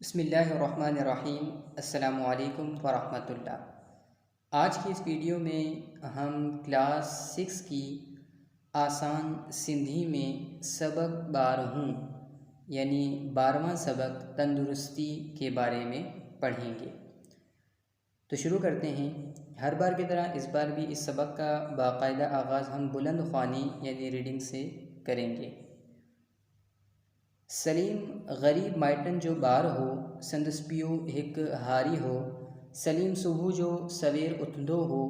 बिस्मिल्लाहिर्रहमानिर्रहीम। अस्सलामु अलैकुम वरहमतुल्लाह। आज की इस वीडियो में हम क्लास 6 की आसान सिंधी में सबक 12 यानी 12वां सबक तंदुरुस्ती के बारे में पढ़ेंगे। तो शुरू करते हैं। हर बार की तरह इस बार भी इस सबक का बाकायदा आगाज़ हम बुलंद ख्वानी यानी रीडिंग से करेंगे। सलीम गरीब माइटन जो बार हो, संदस पियो हिक हारी हो। सलीम सुबह जो सवेर उथंदो हो,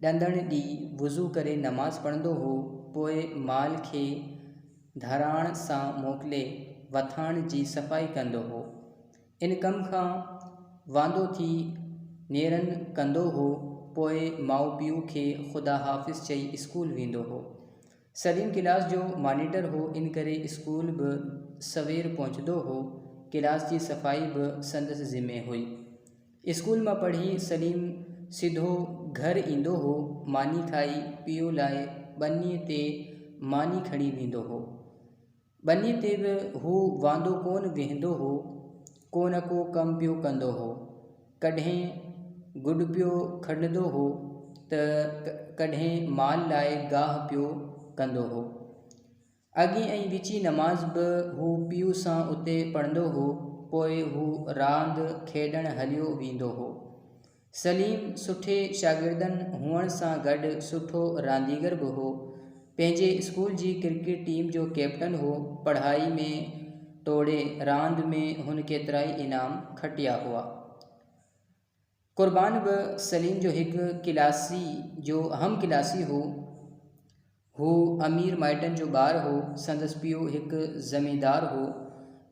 ॾंदण ॾी वुज़ू करे नमाज़ पढ़ंदो हो, पोइ माल खे धराण सां मोकिले वथाण जी सफ़ाई कंदो हो। इन कम खां वांदो थी नेरन कंदो हो, पोइ माउ पीउ खे ख़ुदा हाफ़िज़ चई स्कूल वेंदो हो। सलीम क्लास जो मॉनिटर हो, इन करे स्कूल बि सवेर पहुंचदो हो। क्लास जी सफ़ाई बि संदसि ज़िम्मे हुई। स्कूल मां पढ़ी सलीम सिधो घर ईंदो हो। मानी खाई पीउ लाइ बनीअ ते मानी खणी वेंदो हो। बनीअ ते बि हू वांदो कोन वेहंदो हो, को न को कमु पियो कंदो हो। कॾहिं गुॾ पियो खणंदो हो त कॾहिं माल लाइ गाह पियो कंदो हो। अॻी ऐं विची नमाज़ बि हू पीउ सां उते पढ़ंदो हो, पोइ हू रांदि खेॾण हलियो वेंदो हो। सलीम सुठे शागिर्दनि हुअण सां गॾु सुठो रांदीगर बि हो। पंहिंजे स्कूल जी क्रिकेट टीम जो कैप्टन हो। पढ़ाई में तोड़े रांदि में हुन केतिराई इनाम खटिया हुआ। क़ुर्बान बि सलीम जो हिकु क्लासी जो हम क्लासी हो। हू अमीर माइटन जो ॿार हो। संदसि पीउ हिकु ज़मींदार हो।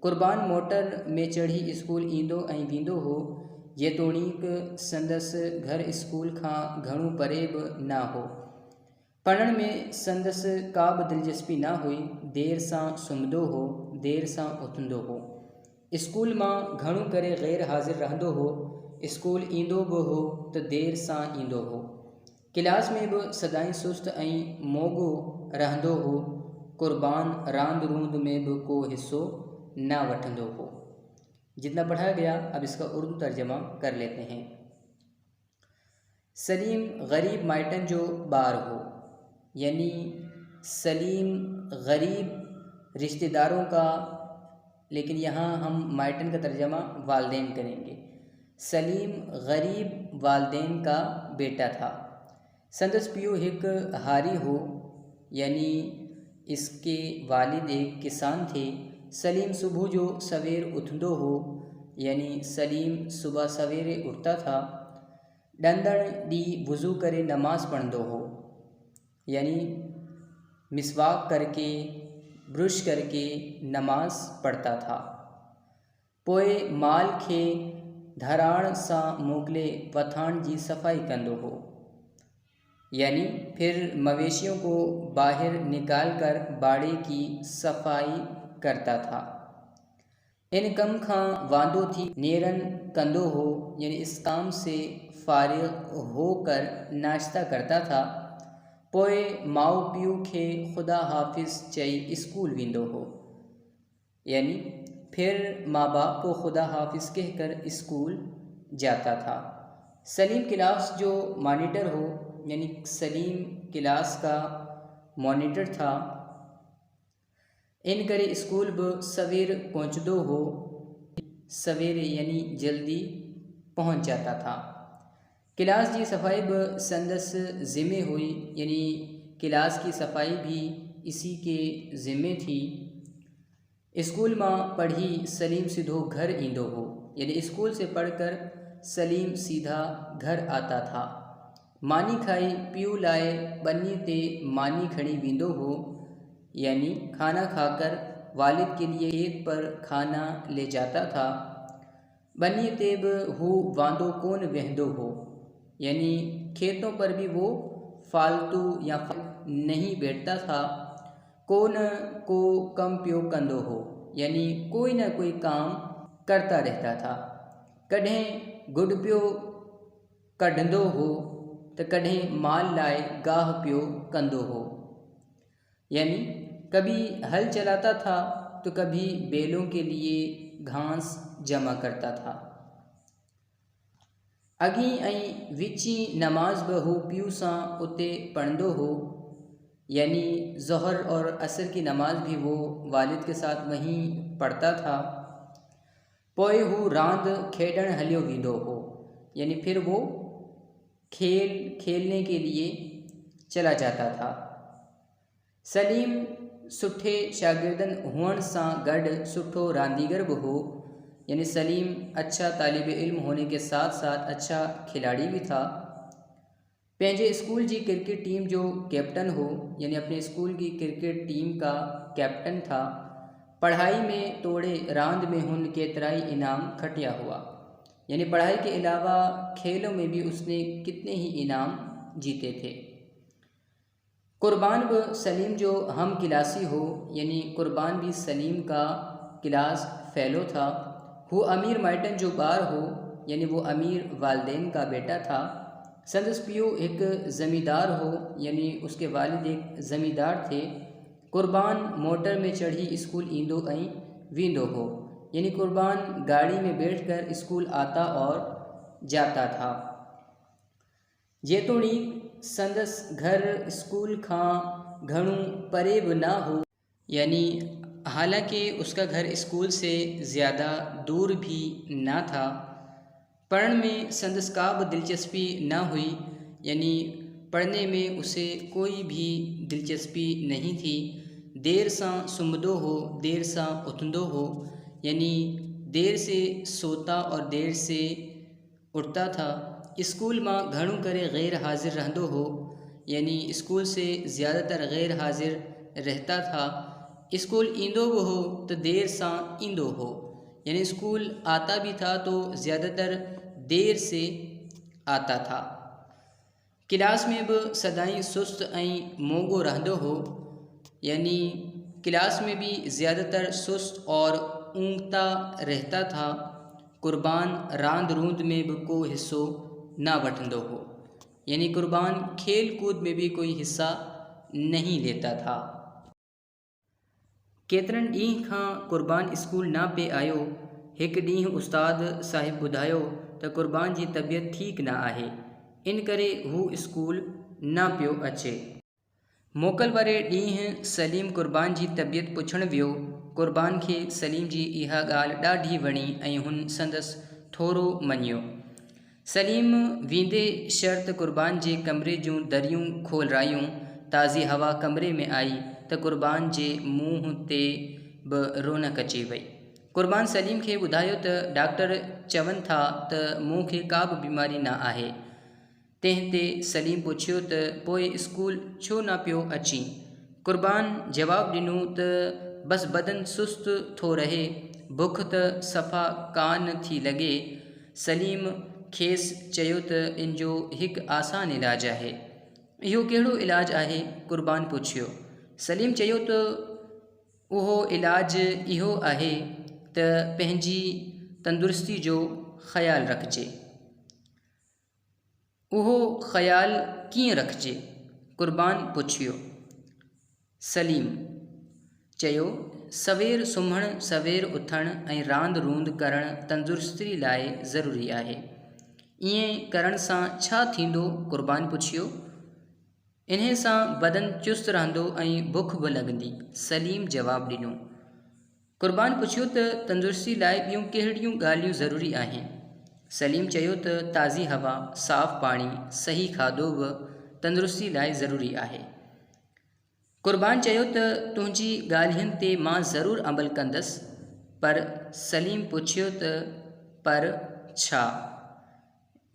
क़ुर्बान मोटर में चढ़ी स्कूल ईंदो ऐं वेंदो हो, जेतोणीकि संदसि घर स्कूल खां घणो परे बि न हो। पढ़ण में संदसि का बि दिलचस्पी न हुई। देर सां सुम्हंदो हो, देर सां उथंदो हो। स्कूल मां घणो करे ग़ैर हाज़िर रहंदो हो। स्कूल ईंदो बि हो त देर सां ईंदो हो। क्लास में बि सदाईं सुस्त ऐं मोगो रहंदो हो। क़ुर्बान रांद रूंद में भी को हिस्सो न वठंदो हो। जितना पढ़ा गया अब इसका उर्दू तर्जमा कर लेते हैं। सलीम गरीब माइटन जो बार हो, यानी सलीम गरीब रिश्तेदारों का, लेकिन यहाँ हम माइटन का तर्जमा वालदेन करेंगे। सलीम गरीब वालदेन का बेटा था। संदस पियो हिक हारी हो, यानी इसके वालिद एक किसान थे। सलीम सुबह जो सवेर उठंदो हो, यानी सलीम सुबह सवेरे उठता था। ॾंदण ॾी वुज़ू करे नमाज़ पढ़ंदो हो, यानी मिसवाक करके ब्रुश करके नमाज पढ़ता था। पोइ माल खे धराण सां मोकिले वथाण जी सफ़ाई कंदो हो, यानी फिर मवेशियों को बाहर निकाल कर बाड़े की सफाई करता था। इन कम खां वांदो थी नेरन कंदो हो, यानी इस काम से फारिग होकर नाश्ता करता था। पोइ माउ पीउ खे ख़ुदा हाफ़िज़ चई स्कूल वेंदो हो, यानी फिर माँ बाप को खुदा हाफिज़ कहकर स्कूल जाता था। सलीम क्लास जो मॉनिटर हो, यानी सलीम क्लास का मॉनिटर था। इन करे स्कूल बि सवेर पहुंचदो हो। सवेरे यानी जल्दी पहुंच जाता था। क्लास की सफ़ाई बि संदसि ज़िम्मे हुई, यानी क्लास की सफ़ाई भी इसी के ज़िम्मे थी। स्कूल मां पढ़ी सलीम सीधो घर ईंदो हो, यानी स्कूल से पढ़कर सलीम सीधा घर आता था। मानी खाई पीउ लाइ बनीअ ते मानी खणी वेंदो हो, यानी खाना खाकर वालिद के लिए खेत पर खाना ले जाता था। बनीअ ते बि हू वांदो कोन वेहंदो हो, यानी खेतों पर भी वो फालतू या नहीं बैठता था। को न को कम पियो कंदो हो, यानी कोई ना कोई काम करता रहता था। कॾहिं गुॾ पियो कढंदो हो त कॾहिं माल लाइ गाह पियो कंदो हो, यानी कभी हल चलाता था तो कभी बैलों के लिए घास जमा करता था। अगी ऐं विची नमाज बि हू पीउ सां उते पढ़ंदो हो, यानी ज़ोहर और असर की नमाज भी वो वालिद के साथ वहीं पढ़ता था। पोइ हू रांदि खेॾणु हलियो वेंदो हो, यानी फिर वो खेलने के लिए चला जाता था। सलीम सुठे शागिर्दनि हुअण सां गॾु सुठो रांदीगर बि हो, यानी सलीम अच्छा तालिब इल्म होने के साथ साथ अच्छा खिलाड़ी भी था। पंहिंजे स्कूल जी क्रिकेट टीम जो कैप्टन हो, यानी अपने स्कूल की क्रिकेट टीम का कैप्टन था। पढ़ाई में तोड़े रांद में हुन केतिराई इनाम खटिया हुआ, यानी पढ़ाई के अलावा खेलों में भी उसने कितने ही इनाम जीते थे। कुर्बान ब सलीम जो हम क्लासी हो, यानी कुर्बान भी सलीम का क्लास फेलो था। वो अमीर माइटन जो ॿार हो, यानी वो अमीर वालदेन का बेटा था। संदस पियो एक ज़मींदार हो, यानी उसके वालिद एक ज़मींदार थे। कुर्बान मोटर में चढ़ी स्कूल ईंदो ऐं वेंदो हो, यानी कुर्बान गाड़ी में बैठकर स्कूल आता और जाता था। जेतोणीकि संदस घर स्कूल खां घणो परे बि ना हो, यानी हालांकि उसका घर स्कूल से ज़्यादा दूर भी ना था। पढ़ने में संदस का भी दिलचस्पी ना हुई, यानी पढ़ने में उसे कोई भी दिलचस्पी नहीं थी। देर सां सुम्हंदो हो, देर सां उथंदो हो, यानी देर से सोता और देर से उठता था। स्कूल मां घणो करे गैर हाजिर रहंदो हो, यानी स्कूल से ज़्यादातर गैर हाजिर रहता था। स्कूल ईंदो भी हो तो देर सां ईंदो हो, यानी स्कूल आता भी था तो ज़्यादातर देर से आता था। क्लास में भी सदाई सुस्त ऐं मोगो रहंदो हो, यानी क्लास में भी ज़्यादातर सुस्त और ऊँघता रहता था। कुर्बान रांद रूंद में भी को हिस्सो ना वठंदो हो, यानी कुर्बान खेल कूद में भी कोई हिस्सा नहीं लेता था। केतिरनि ॾींहं खां कुर्बान स्कूल ना पे आयो। हिकु ॾींहुं उस्ताद साहिब ॿुधायो त कुर्बान जी तबीयत ठीक ना आहे, इन करे हू स्कूल ना पियो अचे। मोकल वारे ॾींहुं सलीम कुर्बान जी तबीयत पुछण वियो। कुर्बान खे सलीम जी इहा ॻाल्हि ॾाढी वणी ऐं हुन संदसि थोरो मञियो। सलीम वेंदे शर्त कुर्बान जे कमरे जूं दरियूं खोलरायूं। ताज़ी हवा कमरे में आई त कुर्बान जे मुंहं ते बि रौनक अची वई। कुर्बान सलीम खे ॿुधायो त डॉक्टर चवनि था त मूंखे का बि बीमारी न आहे। तंहिं ते सलीम पुछियो त पोइ स्कूल छो न पियो अची। कुर्बान जवाबु ॾिनो त बसि बदन सुस्त थो रहे, बुख त सफ़ा कान थी लॻे। सलीम खेसि चयो त इन जो हिकु आसान इलाजु आहे। इहो कहिड़ो इलाजु आहे? कुर्बान पुछियो। सलीम चयो त उहो इलाजु इहो आहे त पंहिंजी तंदुरुस्ती जो ख़्यालु रखिजे। उहो ख़्यालु कीअं रखिजे? कुर्बान पुछियो। सलीम चयो, सवेर सुम्हणु, सवेर उथणु ऐं रांदि रूंद करणु तंदुरुस्ती लाइ ज़रूरी आहे। ईअं करण सां छा थींदो? कुर्बान पुछियो। इन्हे सां बदन चुस्त रहंदो ऐं बुख बि लॻंदी, सलीम जवाबु ॾिनो। कुर्बान पुछियो त तंदुरुस्ती लाइ ॿियूं कहिड़ियूं ॻाल्हियूं ज़रूरी आहिनि? सलीम चयो त ताज़ी हवा, साफ़ पाणी, सही खाधो बि तंदुरुस्ती लाइ ज़रूरी आहे। कुर्बान चयो त तुंहिंजी ॻाल्हियुनि ते मां ज़रूरु अमल कंदसि, पर सलीम पुछियो त पर छा?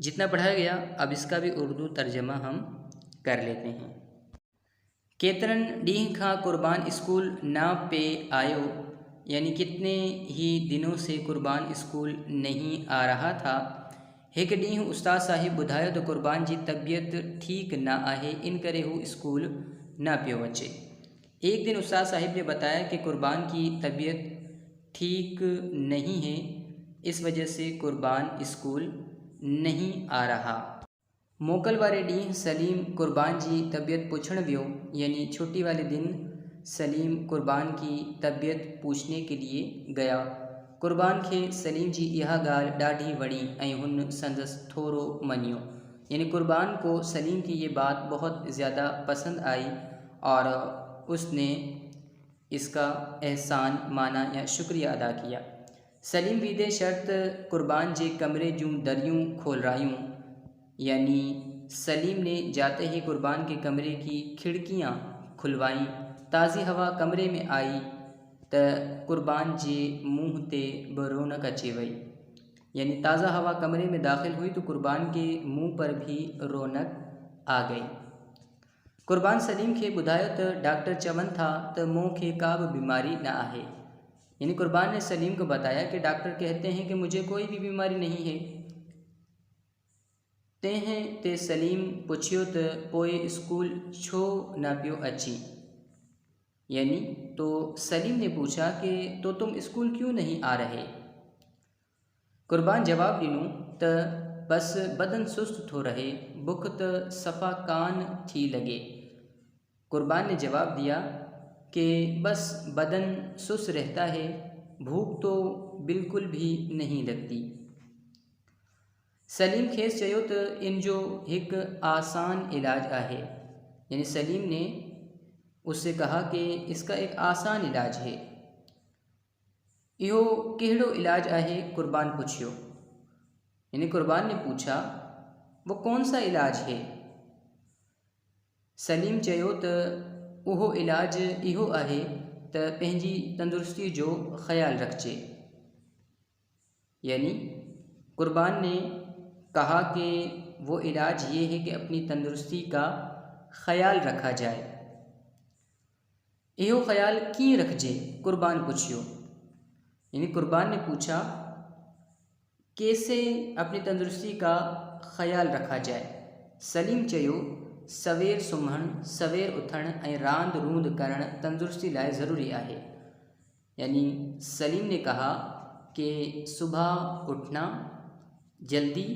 जितना पढ़ाया गया अब इसका भी उर्दू तर्जमा हम कर लेते हैं। केतिरनि ॾींहं खां कुर्बान स्कूल ना पे आयो, यानी कितने ही दिनों से कुर्बान स्कूल नहीं आ रहा था। हिकु ॾींहुं उस्ताद साहिब ॿुधायो त कुर्बान जी तबीयत ठीक ना आहे, इन करे हू स्कूल ना पियो अचे। एक दिन उस्ताद साहिब ने बताया कि कुर्बान की तबीयत ठीक नहीं है, इस वजह से कुर्बान स्कूल नहीं आ रहा। मोकल वारे ॾींहुं सलीम कुर्बान जी तबीयत पुछण वियो, यानी छुट्टी वाले दिन सलीम कुर्बान की तबीयत पूछने के लिए गया। कुर्बान खे सलीम जी इहा ॻाल्हि ॾाढी वणी ऐं हुन संदसि थोरो मञियो। यानी कुर्बान को सलीम की ये बात बहुत ज़्यादा पसंद आई और उसने इसका एहसान माना या शुक्रिया अदा किया। सलीम बीदे शर्त कुर्बान जे कमरे जूं दरियूं खोलरायूं। यानी सलीम ने जाते ही कुर्बान के कमरे की खिड़कियां खुलवाईं। ताज़ी हवा कमरे में आई त कुर्बान जे मुंह ते ब रौनक अची वई। यानी ताज़ा हवा कमरे में दाखिल हुई तो कुर्बान के मुंह पर भी रौनक आ गई। कुर्बान सलीम खे ॿुधायो त डॉक्टर चवनि था त मूंखे का भी बीमारी न आहे। यानी कुर्बान ने सलीम को बताया कि डॉक्टर कहते हैं कि मुझे कोई भी बीमारी नहीं है। तंहिं ते सलीम पुछियो त पोइ स्कूल छो न पियो अची। यानी तो सलीम ने पूछा कि तो तुम स्कूल क्यों नहीं आ रहे। कुर्बान जवाब ॾिनो त बस बदन सुस्त थो रहे, बुख त सफ़ा कान थी लगे। कुर्बान ने जवाब दिया कि बस बदन सुस्त रहता है, भूख तो बिल्कुल भी नहीं लगती। सलीम खेस चयो त इन जो एक आसान इलाज आहे। यानी सलीम ने उससे कहा कि इसका एक आसान इलाज है। इहो कहिड़ो इलाज आहे, कुर्बान पुछियो। यानी कुर्बान ने पूछा वो कौन सा इलाज है। सलीम चयो त उहो इलाज इहो आहे त पंहिंजी तंदुरुस्ती जो ख्याल रखिजे। यानी कुर्बान ने कहा कि वो इलाज ये है कि अपनी तंदुरुस्ती का ख्याल रखा जाए। इहो ख्याल कीअं रखिजे, कुर्बान पुछियो। यानी कुर्बान ने पूछा कैसे अपनी तंदुरुस्ती का ख्याल रखा जाए। सलीम चयो सवेर सुम्हण, सवेर उथण ऐं रांदि रूंद करण तंदुरुस्ती लाइ ज़रूरी आहे। यानी सलीम ने कहा कि सुबह उठना जल्दी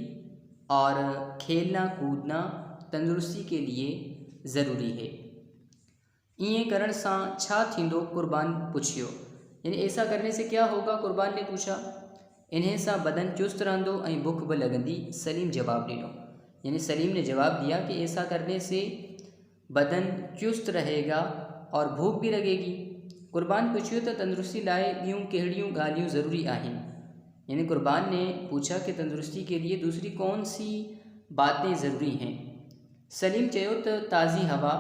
और खेलना कूदना तंदुरुस्ती के लिए ज़रूरी है। ईअं करण सां छा थींदो, कुर्बान पुछियो। यानी ऐसा करने से क्या होगा, कुर्बान ने पूछा। इन्हें सां बदन चुस्त रहंदो ऐं बुख भी लगंदी, सलीम जवाब ॾिनो। यानी सलीम ने जवाब दिया कि ऐसा करने से बदन चुस्त रहेगा और भूख भी लगेगी। कुर्बान पुछियो त तंदुरुस्ती लाइ ॿियूं कहिड़ियूं ॻाल्हियूं ज़रूरी आहिनि। यानी कुर्बान ने पूछा कि तंदुरुस्ती के लिए दूसरी कौन सी बातें ज़रूरी हैं। सलीम चयो त ताज़ी हवा,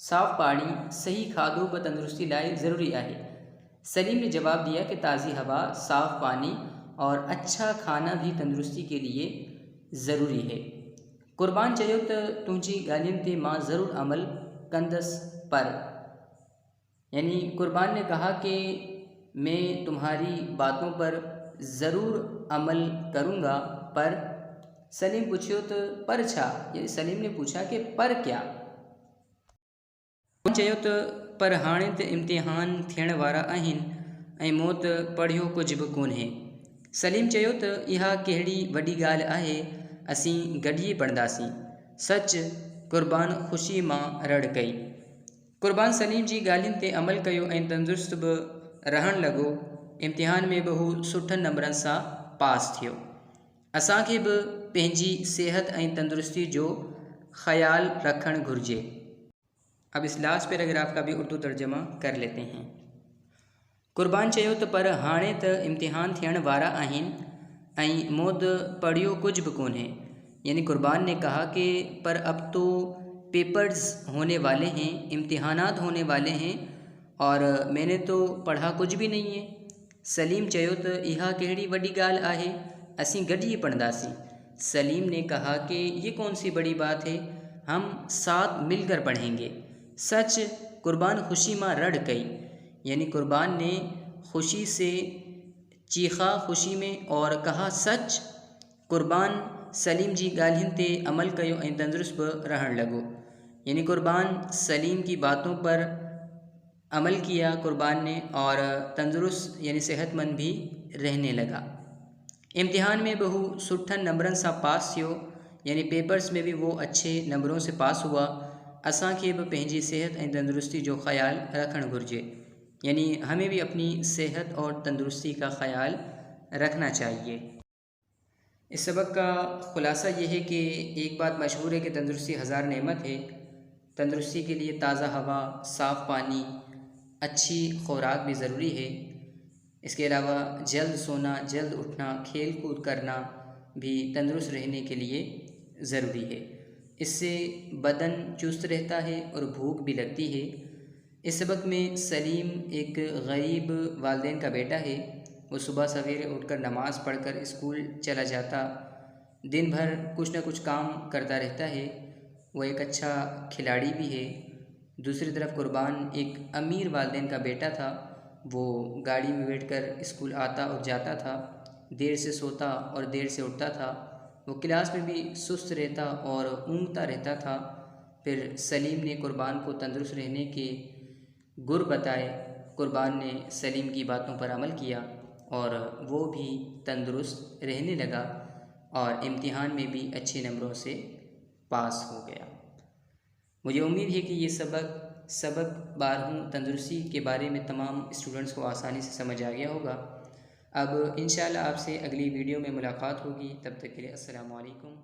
साफ़ पानी, सही खाधो ब तंदुरुस्ती लाइ ज़रूरी आहे। सलीम ने जवाब दिया कि ताज़ी हवा, साफ़ पानी और अच्छा खाना भी तंदुरुस्ती के लिए ज़रूरी है। कुर्बान चयो त तुंहिंजी ॻाल्हियुनि ते मां ज़रूर अमल कंदसि पर। यानी कुर्बान ने कहा कि मैं तुम्हारी बातों पर ज़रूर अमल करूँगा पर। सलीम पुछियो त पर छा। यानी सलीम ने पूछा कि पर क्या। चयो त पर हाणे त इम्तिहान थियण वारा आहिनि ऐं मूं त पढ़ियो कुझु बि कोन्हे। सलीम चयो त इहा कहिड़ी वॾी ॻाल्हि आहे, असीं गॾिजी पढ़ंदासीं। सच, कुर्बान ख़ुशी मां रड़ कई। कुर्बान सलीम जी ॻाल्हियुनि ते अमल कयो ऐं तंदुरुस्त बि रहण लॻो। इम्तिहान में बि हू सुठनि नंबरनि सां पास थियो। असांखे बि पंहिंजी सेहत ऐं तंदुरुस्ती जो ख्याल रखणु घुरिजे। अब इस लास्ट पैराग्राफ का भी उर्दू तर्जमा कर लेते हैं। कुर्बान चयो त पर हाणे त इम्तिहान थियण वारा आहिनि ऐं मूं त पढ़ियो कुछ भी कोन्हे। यानी कुर्बान ने कहा कि पर अब तो पेपर्स होने वाले हैं, इम्तिहानात होने वाले हैं और मैंने तो पढ़ा कुछ भी नहीं है। सलीम चयो त इहा कहिड़ी वॾी ॻाल्हि आहे, असीं गॾिजी पढ़ंदासीं। सलीम ने कहा कि ये कौन सी बड़ी बात है, हम साथ मिलकर पढ़ेंगे। सच, कुर्बान खुशी मां रड़ कई। यानी कुर्बान ने खुशी से चीखा खुशी में और कहा सच। कुर्बान सलीम जी ॻाल्हियुनि ते अमल कयो ऐं तंदुरुस्त बि रहण लॻो। यानी कुर्बान सलीम की बातों पर अमल किया कुर्बान ने और तंदुरुस्त यानी सेहतमंद भी रहने लगा। इम्तिहान में भी हू सुठनि नंबरनि सां पास थियो। यानी पेपर्स में भी वो अच्छे नंबरों से पास हुआ। असांखे बि पंहिंजी सेहत ऐं तंदुरुस्ती जो ख्याल रखणु घुरिजे। यानी हमें भी अपनी सेहत और तंदुरुस्ती का ख्याल रखना चाहिए। इस सबक का ख़ुलासा ये है कि एक बात मशहूर है कि तंदुरुस्ती हज़ार नेमत है। तंदुरुस्ती के लिए ताज़ा हवा, साफ़ पानी, अच्छी खुराक भी ज़रूरी है। इसके अलावा जल्द सोना, जल्द उठना, खेल कूद करना भी तंदुरुस्त रहने के लिए ज़रूरी है। इससे बदन चुस्त रहता है और भूख भी लगती है। इस सबक में सलीम एक गरीब वालिदैन का बेटा है। वो सुबह सवेरे उठकर नमाज़ पढ़कर स्कूल चला जाता, दिन भर कुछ न कुछ काम करता रहता है। वो एक अच्छा खिलाड़ी भी है। दूसरी तरफ कुर्बान एक अमीर वालिदैन का बेटा था। वो गाड़ी में बैठकर स्कूल आता और जाता था, देर से सोता और देर से उठता था। वो क्लास में भी सुस्त रहता और ऊँघता रहता था। फिर सलीम ने कुर्बान को तंदुरुस्त रहने के गुर बताए। कुर्बान ने सलीम की बातों पर अमल किया और वो भी तंदुरुस्त रहने लगा और इम्तिहान में भी अच्छे नंबरों से पास हो गया। मुझे उम्मीद है कि ये सबक 12वीं तंदुरुस्ती के बारे में तमाम स्टूडेंट्स को आसानी से समझ आ गया होगा। अब इंशाल्लाह आपसे अगली वीडियो में मुलाकात होगी। तब तक के लिए अस्सलामु अलैकुम।